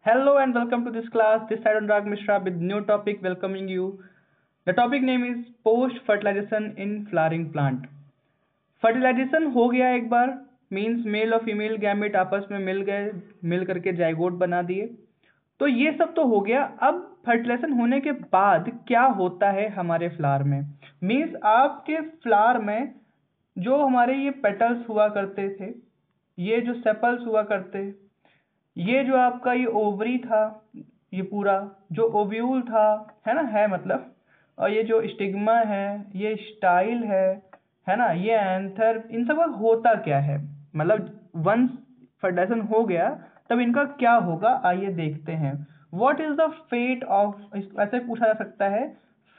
Hello and welcome to this class. This side Anurag Mishra with new topic welcoming you. The topic name is post fertilization in flowering plant. Fertilisation हो गया एक बार, means male और female gamete आपस में मिल गए, मिल करके zygote बना दिए। तो ये सब तो हो गया। अब फर्टिलाइजेशन होने के बाद क्या होता है हमारे फ्लावर में, मीन्स आपके फ्लावर में जो हमारे ये पेटल्स हुआ करते थे, ये जो सेपल्स हुआ करते, ये जो आपका ये ओवरी था, ये पूरा जो ओव्यूल था, है ना, है मतलब, और ये जो स्टिग्मा है, ये स्टाइल है ना, ये एंथर, इन सब का होता क्या है, मतलब वंस फर्टिलाइजेशन हो गया तब इनका क्या होगा, आइए देखते हैं। What is the fate of, ऐसे पूछा जा सकता है,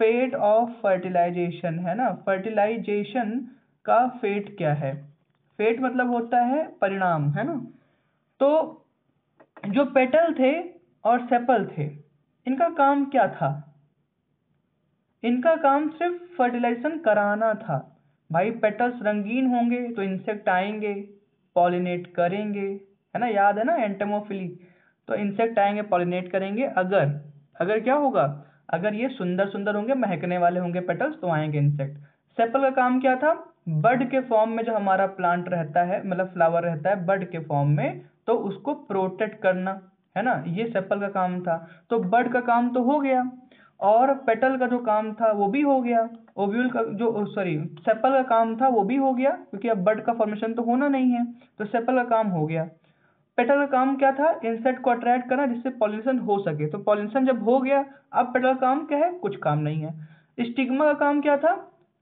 फेट ऑफ फर्टिलाइजेशन, है ना, फर्टिलाइजेशन का फेट क्या है। फेट मतलब होता है परिणाम, है ना। तो जो पेटल थे और सेपल थे, इनका काम क्या था, इनका काम सिर्फ फर्टिलाइजेशन कराना था। भाई पेटल्स रंगीन होंगे तो इंसेक्ट आएंगे, पॉलिनेट करेंगे, है ना, याद है ना एंटेमोफिली। तो इंसेक्ट आएंगे, पॉलिनेट करेंगे। अगर अगर क्या होगा, अगर ये सुंदर सुंदर होंगे, महकने वाले होंगे पेटल्स, तो आएंगे इंसेक्ट। सेपल का काम क्या था, बड के फॉर्म में जो हमारा प्लांट रहता है, मतलब फ्लावर रहता है बड के फॉर्म में, तो उसको प्रोटेक्ट करना, है ना, ये सेपल का काम था। तो बड का काम तो हो गया, और पेटल का जो काम था वो भी हो गया। ओव्यूल का जो सॉरी सेपल का काम था वो भी हो गया, क्योंकि अब बड का फॉर्मेशन तो होना नहीं है, तो सेपल का काम हो गया। पेटल का काम क्या था, इंसेक्ट को अट्रैक्ट करना जिससे पॉलिनेशन हो सके। तो पॉलिनेशन जब हो गया, अब पेटल का काम क्या है, कुछ काम नहीं है। स्टिग्मा का काम क्या था,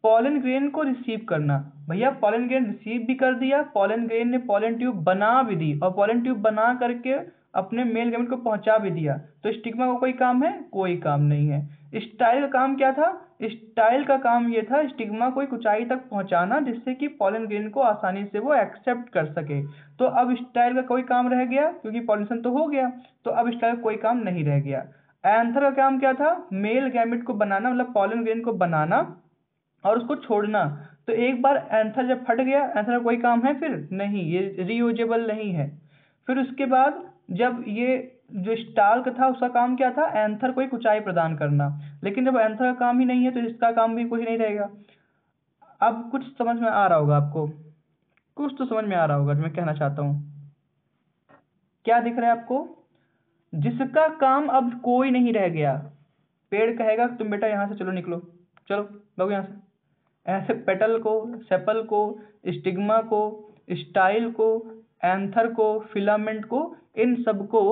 पॉलन ग्रेन को रिसीव करना। भैया पॉलन ग्रेन रिसीव भी कर दिया, पॉलन ग्रेन ने पॉलन ट्यूब बना भी दी, और पॉलन ट्यूब बना करके अपने मेल गैमेट को पहुंचा भी दिया। तो स्टिग्मा का कोई काम है, कोई काम नहीं है। स्टाइल का काम क्या था, स्टाइल का काम ये था स्टिग्मा को एक ऊंचाई तक पहुंचाना जिससे कि पॉलन ग्रेन को आसानी से वो एक्सेप्ट कर सके। तो अब स्टाइल का कोई काम रह गया, क्योंकि पॉलिनेशन तो हो गया, तो अब स्टाइल का कोई काम नहीं रह गया। एंथर का काम क्या था, मेल गैमेट को बनाना, मतलब पॉलन ग्रेन को बनाना और उसको छोड़ना। तो एक बार एंथर जब फट गया, एंथर का कोई काम है फिर नहीं, ये रीयूजेबल नहीं है। फिर उसके बाद जब ये जो स्टाल्क था उसका काम क्या था, एंथर को एक ऊंचाई प्रदान करना। लेकिन जब एंथर का काम ही नहीं है तो इसका काम भी कुछ नहीं रहेगा। अब कुछ समझ में आ रहा होगा आपको, कुछ तो समझ में आ रहा होगा जो मैं कहना चाहता हूँ। क्या दिख रहा है आपको, जिसका काम अब कोई नहीं रह गया। पेड़ कहेगा तुम बेटा यहाँ से चलो, निकलो, चलो भागो यहाँ से। ऐसे पेटल को, सेपल को, स्टिग्मा को, स्टाइल को, एंथर को, फिलामेंट को, इन सबको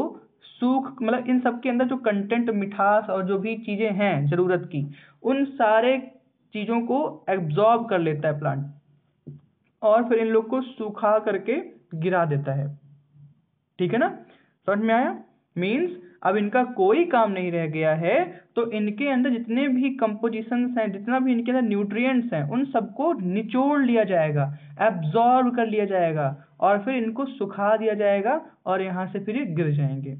सूख, मतलब इन सब के अंदर जो कंटेंट, मिठास और जो भी चीजें हैं जरूरत की, उन सारे चीजों को एब्जॉर्ब कर लेता है प्लांट, और फिर इन लोग को सूखा करके गिरा देता है। ठीक है ना, समझ में आया। मीन्स अब इनका कोई काम नहीं रह गया है, तो इनके अंदर जितने भी कंपोजिशंस हैं, जितना भी इनके अंदर न्यूट्रिएंट्स हैं, उन सबको निचोड़ लिया जाएगा, एब्जॉर्ब कर लिया जाएगा, और फिर इनको सुखा दिया जाएगा, और यहाँ से फिर ये गिर जाएंगे।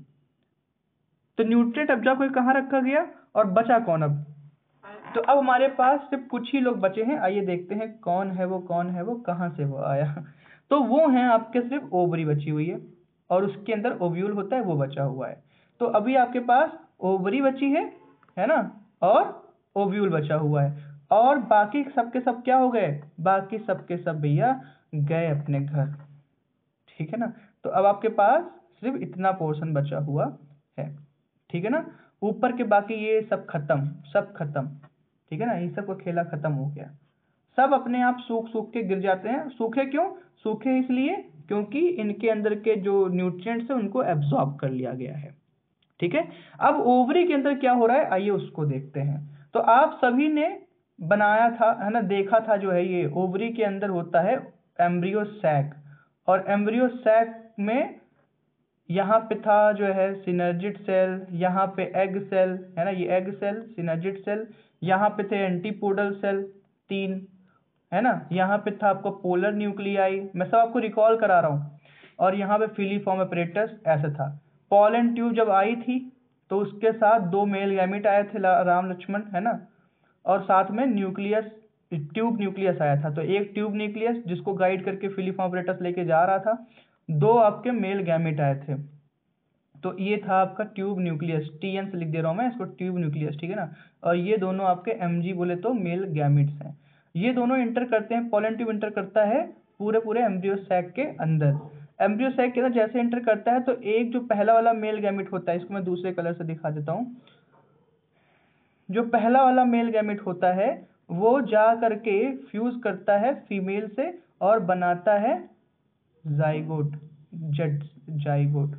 तो न्यूट्रिएंट एब्जॉर्ब करके कहाँ रखा गया, और बचा कौन अब। तो अब हमारे पास सिर्फ कुछ ही लोग बचे हैं, आइए देखते हैं कौन है वो, कौन है वो, कहाँ से वो आया। तो वो हैं आपके, सिर्फ ओवरी बची हुई है, और उसके अंदर ओव्यूल होता है, वो बचा हुआ है। तो अभी आपके पास ओवरी बची है ना, और ओव्यूल बचा हुआ है, और बाकी सबके सब क्या हो गए, बाकी सबके सब भैया गए अपने घर। ठीक है ना, तो अब आपके पास सिर्फ इतना पोर्शन बचा हुआ है। ठीक है ना, ऊपर के बाकी ये सब खत्म, सब खत्म। ठीक है ना, ये सब का खेला खत्म हो गया, सब अपने आप सूख सूख के गिर जाते हैं। सूखे क्यों, सूखे इसलिए क्योंकि इनके अंदर के जो न्यूट्रिएंट्स है उनको एब्जॉर्ब कर लिया गया है। ठीक है, अब ओवरी के अंदर क्या हो रहा है, आइए उसको देखते हैं। तो आप सभी ने बनाया था, है ना, देखा था, जो है ये ओवरी के अंदर होता है एम्ब्रियो सैक, और एम्ब्रियो सैक में यहाँ पे था जो है सिनर्जिड सेल, यहाँ पे एग सेल, है ना, ये एग सेल, सिनर्जिड सेल, यहाँ पे थे एंटीपोडल सेल तीन, है ना, यहाँ पे था आपको पोलर न्यूक्लियाई, मैं सब आपको रिकॉल करा रहा हूँ, और यहाँ पे फिलीफॉर्म अपरेटस ऐसा था। पॉलन ट्यूब जब आई थी तो उसके साथ दो मेल गैमीट आए थे, राम लक्ष्मण, है ना, और साथ में न्यूक्लियस, ट्यूब न्यूक्लियस आया था। तो एक ट्यूब न्यूक्लियस जिसको गाइड करके फिलीफॉर्म अपरेटस लेके जा रहा था, दो आपके मेल गैमेट आए थे। तो ये था आपका ट्यूब न्यूक्लियस, TN से लिख दे रहा हूँ मैं इसको, ट्यूब न्यूक्लियस, ठीक है ना। और ये दोनों आपके MG बोले तो मेल गैमिट्स हैं। ये दोनों इंटर करते हैं, पोलन ट्यूब इंटर करता है पूरे पूरे एम्ब्रियो सैक के अंदर। एम्ब्रियो सैक के अंदर जैसे इंटर करता है तो एक जो पहला वाला मेल गैमिट होता है, इसको मैं दूसरे कलर से दिखा देता हूँ। जो पहला वाला मेल गैमिट होता है वो जा करके फ्यूज करता है फीमेल से और बनाता है जाइगोट, जाइगोट,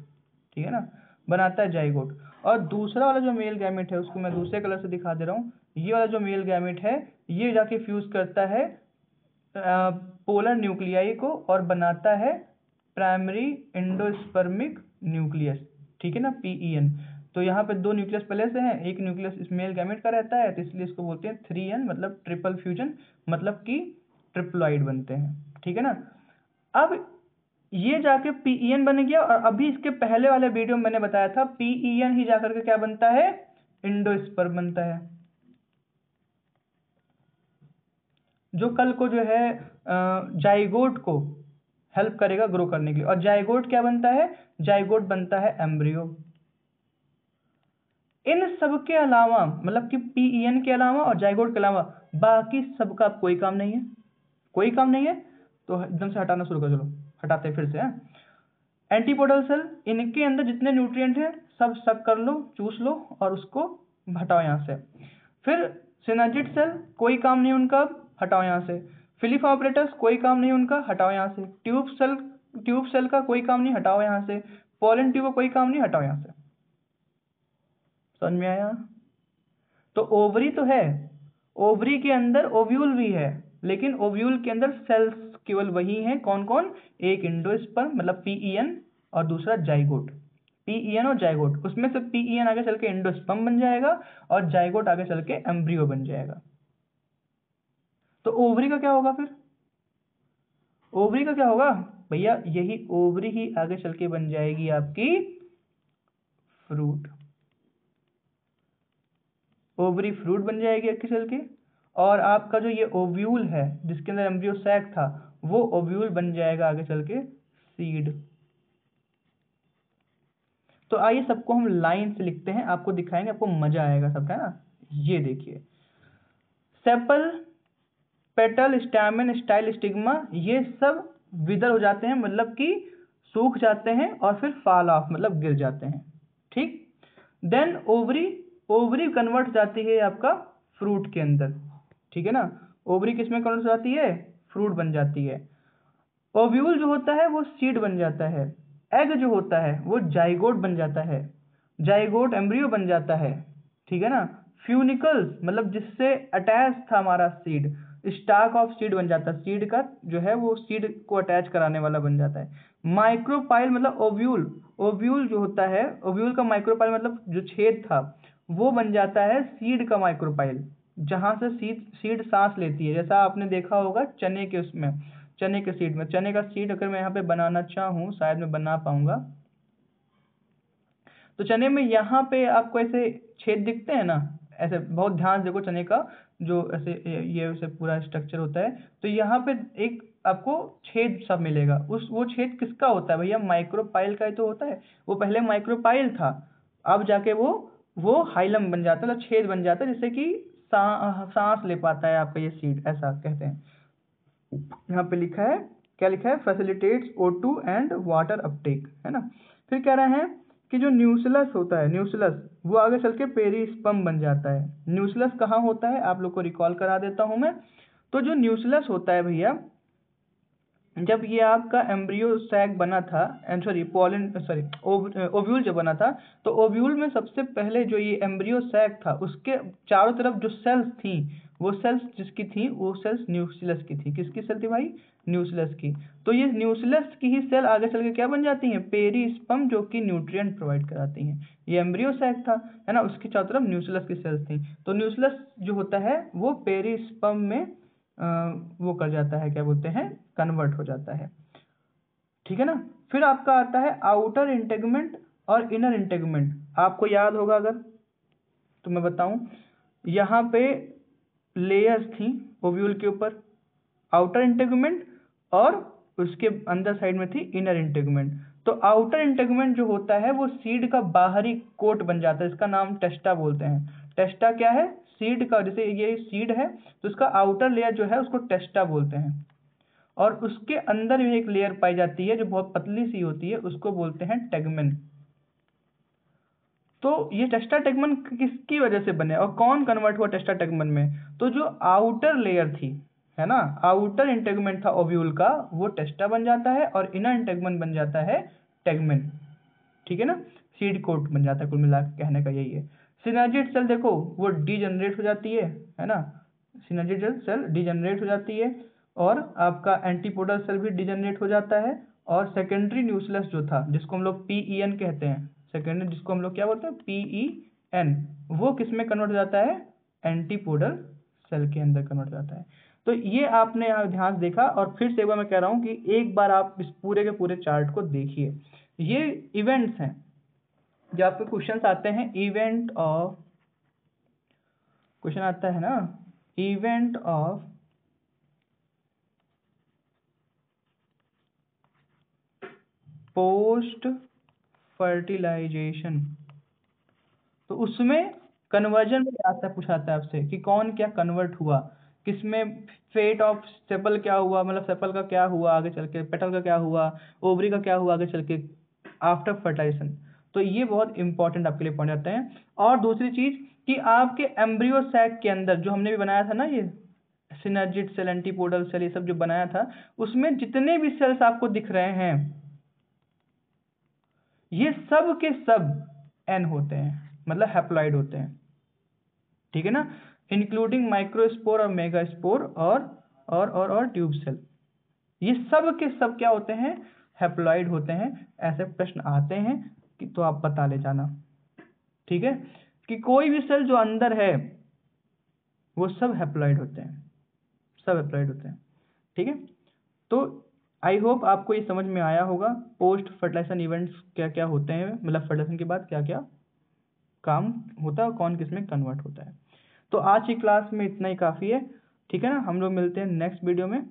ठीक है ना, बनाता है जाइगोट। और दूसरा वाला जो मेल गैमेट है उसको मैं दूसरे कलर से दिखा दे रहा हूँ। ये वाला जो मेल गैमेट है ये जाके फ्यूज करता है पोलर न्यूक्लियाई को और बनाता है प्राइमरी एंडोस्पर्मिक न्यूक्लियस, ठीक है ना, PEN। तो यहाँ पे दो न्यूक्लियस पहले से हैं, एक न्यूक्लियस इस मेल गैमेट का रहता है, तो इसलिए इसको बोलते हैं 3N, मतलब ट्रिपल फ्यूजन, मतलब कि ट्रिप्लॉइड बनते हैं, ठीक है ना। अब ये जाके PEN बन गया और अभी इसके पहले वाले वीडियो में मैंने बताया था PEN ही जाकर के क्या बनता है, एंडोस्पर्म बनता है, जो कल को जो है जाइगोट को हेल्प करेगा ग्रो करने के लिए। और जाइगोट क्या बनता है, जाइगोट बनता है एम्ब्रियो। इन सब के अलावा, मतलब कि PEN के अलावा और जाइगोट के अलावा बाकी सबका कोई काम नहीं है, कोई काम नहीं है। तो एकदम से हटाना शुरू कर, चलो हटाते हैं फिर से। एंटीपोडल सेल, इनके अंदर जितने न्यूट्रिएंट हैं सब सक कर लो, चूस लो और उसको हटाओ यहाँ से। फिर सिनर्जिड सेल, कोई काम नहीं उनका, हटाओ यहाँ से। फिलिफा ऑपरेटस, कोई काम नहीं उनका, हटाओ यहाँ से। ट्यूब सेल का कोई काम नहीं, हटाओ यहाँ से। पोलन ट्यूब का कोई काम नहीं, हटाओ यहाँ से। समझ में आया। तो ओवरी तो है, ओवरी के अंदर ओव्यूल भी है, लेकिन ओव्यूल के अंदर सेल्स केवल वही हैं, कौन कौन, एक एंडोस्पर्म मतलब PEN और दूसरा जाइगोट, PEN और जाइगोट। उसमें से PEN आगे चल के एंडोस्पर्म बन जाएगा और जाइगोट आगे चल के एम्ब्रियो बन जाएगा। तो ओवरी का क्या होगा फिर, ओवरी का क्या होगा भैया, यही ओवरी ही आगे चल के बन जाएगी आपकी फ्रूट, ओवरी फ्रूट बन जाएगी आगे चल के। और आपका जो ये ओव्यूल है जिसके अंदर एम्ब्रियो सैक था, वो ओव्यूल बन जाएगा आगे चल के सीड। तो आइए सबको हम लाइन से लिखते हैं, आपको दिखाएंगे, आपको मजा आएगा सबका, है ना। ये देखिए, sepal, petal, stamen, style, stigma, ये सब विदर हो जाते हैं, मतलब कि सूख जाते हैं और फिर फॉल ऑफ मतलब गिर जाते हैं, ठीक। देन ओवरी, ओवरी कन्वर्ट जाती है आपका फ्रूट के अंदर, ठीक है ना। ओवरी किस में कन्वर्ट जाती है, फ्रूट बन जाती है। ओव्यूल जो होता है वो सीड बन जाता है। एग जो होता है वो जाइगोट बन जाता है, जाइगोट एम्ब्रियो बन जाता है, ठीक है ना। फ्यूनिकल्स मतलब जिससे अटैच था हमारा सीड, स्टाक ऑफ सीड बन जाता है, सीड का जो है वो सीड को अटैच कराने वाला बन जाता है। माइक्रोपाइल मतलब ओव्यूल, ओव्यूल जो होता है, ओव्यूल का माइक्रोपाइल मतलब जो छेद था वो बन जाता है सीड का माइक्रोपाइल, जहां से सीड सांस लेती है। जैसा आपने देखा होगा चने के उसमें, चने के सीड में, चने का सीड अगर मैं यहाँ पे बनाना चाहूँ, शायद मैं बना पाऊंगा, तो चने में यहाँ पे आपको ऐसे छेद दिखते हैं ना, ऐसे बहुत ध्यान से देखो, चने का जो ऐसे ये ऐसे पूरा स्ट्रक्चर होता है, तो यहाँ पे एक आपको छेद सा मिलेगा। वो छेद किसका होता है भैया, माइक्रोपाइल का ही तो होता है। वो पहले माइक्रोपाइल था, अब जाके वो हाइलम बन जाता है, तो छेद बन जाता है, जिससे कि सांस ले पाता है आपका ये सीड, ऐसा कहते हैं। यहाँ पे लिखा है, क्या लिखा है, facilitates O2 and water Uptake, है ना। फिर कह रहे हैं कि जो न्यूक्लियस होता है, न्यूक्लियस वो आगे चल के पेरिस्पर्म बन जाता है। न्यूक्लियस कहाँ होता है, आप लोग को रिकॉल करा देता हूं मैं। तो जो न्यूक्लियस होता है भैया, जब ये आपका एम्ब्रियो सैक बना था, सॉरी पोलन, सॉरी ओव्यूल जब बना था, तो ओव्यूल में सबसे पहले जो ये एम्ब्रियो सैक था उसके चारों तरफ जो सेल्स थी, वो सेल्स जिसकी थी, वो सेल्स न्यूक्लियस की थी। किसकी सेल थी भाई, न्यूक्लियस की। तो ये न्यूक्लियस की ही सेल आगे चल के क्या बन जाती हैं, पेरिस्पर्म, जो कि न्यूट्रिएंट प्रोवाइड कराती हैं। ये एम्ब्रियो सैक था, है ना, उसकी चारों तरफ न्यूक्लियस की सेल्स थी। तो न्यूक्लियस जो होता है वो पेरिस्पर्म में वो कर जाता है, क्या बोलते हैं, कन्वर्ट हो जाता है, ठीक है ना। फिर आपका आता है आउटर इंटेगमेंट और इनर इंटेगमेंट। आपको याद होगा अगर तो मैं बताऊं, यहाँ पे लेयर्स थी ओव्यूल के ऊपर, आउटर इंटेगमेंट और उसके अंदर साइड में थी इनर इंटेगमेंट। तो तो आउटर इंटेगुमेंट जो होता है वो सीड का बाहरी कोट बन जाता है, इसका नाम टेस्टा बोलते हैं। टेस्टा क्या है? सीड का, जैसे ये सीड है तो इसका आउटर लेयर जो है उसको टेस्टा बोलते हैं, और उसके अंदर भी एक लेयर पाई जाती है जो बहुत पतली सी होती है, उसको बोलते हैं टेगमेन। तो ये टेस्टा टेगमन किसकी वजह से बने और कौन कन्वर्ट हुआ टेस्टा टेगमन में? तो जो आउटर लेयर थी, है ना, आउटर इंटेगमेंट था ओव्यूल का, वो टेस्टा बन जाता है और इनर इंटेगमेंट बन जाता है टेगमेन। ठीक है ना, सीड कोट बन जाता है, कुल मिला के कहने का यही है। सिनर्जिड सेल देखो वो डीजनरेट हो जाती है ना, सिनर्जिड सेल डीजनरेट हो जाती है, और आपका एंटीपोडल सेल भी डीजनरेट हो जाता है, और सेकेंडरी न्यूक्लियस जो था जिसको हम लोग PEN कहते हैं, सेकेंडरी जिसको हम लोग क्या बोलते हैं PEN, वो किस में कन्वर्ट हो जाता है? एंटीपोडल सेल के अंदर कन्वर्ट हो जाता है। तो ये आपने यहाँ ध्यान देखा, और फिर से एक बार मैं कह रहा हूँ कि एक बार आप इस पूरे के पूरे चार्ट को देखिए। ये इवेंट्स हैं जो आपके क्वेश्चंस आते हैं, इवेंट ऑफ, क्वेश्चन आता है ना, इवेंट ऑफ पोस्ट फर्टिलाइजेशन, तो उसमें कन्वर्जन में आता है, पूछाता है आपसे कि कौन क्या कन्वर्ट हुआ, किसमें फेट ऑफ सेपल क्या हुआ, मतलब सेपल का क्या हुआ आगे चल के, पेटल का क्या हुआ, ओवरी का क्या हुआ आगे चल के आफ्टर फर्टिलाइजेशन। तो ये बहुत इंपॉर्टेंट आपके लिए पॉइंट आते हैं। और दूसरी चीज कि आपके एम्ब्रियो सैक के अंदर जो हमने भी बनाया था ना, ये सिनर्जिड सेल, एंटीपोडल सेल, ये सब जो बनाया था, उसमें जितने भी सेल्स आपको दिख रहे हैं ये सब के सब एन होते हैं, मतलब हैप्लॉइड होते हैं। ठीक है ना, इंक्लूडिंग माइक्रोस्पोर और मेगास्पोर और ट्यूब सेल, ये सब के सब क्या होते हैं? हैप्लॉइड होते हैं। ऐसे प्रश्न आते हैं कि तो आप बता ले जाना। ठीक है, कि कोई भी सेल जो अंदर है वो सब हैप्लॉइड होते हैं, सब हैप्लॉइड होते हैं। ठीक है, तो आई होप आपको ये समझ में आया होगा पोस्ट फर्टिलाइजेशन इवेंट्स क्या क्या होते हैं, मतलब फर्टिलाइजेशन के बाद क्या क्या काम होता है, कौन किस में कन्वर्ट होता है। तो आज की क्लास में इतना ही काफ़ी है। ठीक है ना, हम लोग मिलते हैं नेक्स्ट वीडियो में।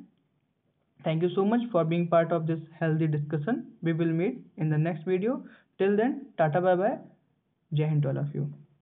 Thank you so much for being part of this healthy discussion. We will meet in the next video. Till then tata bye bye, जय हिंद टू ऑल ऑफ यू।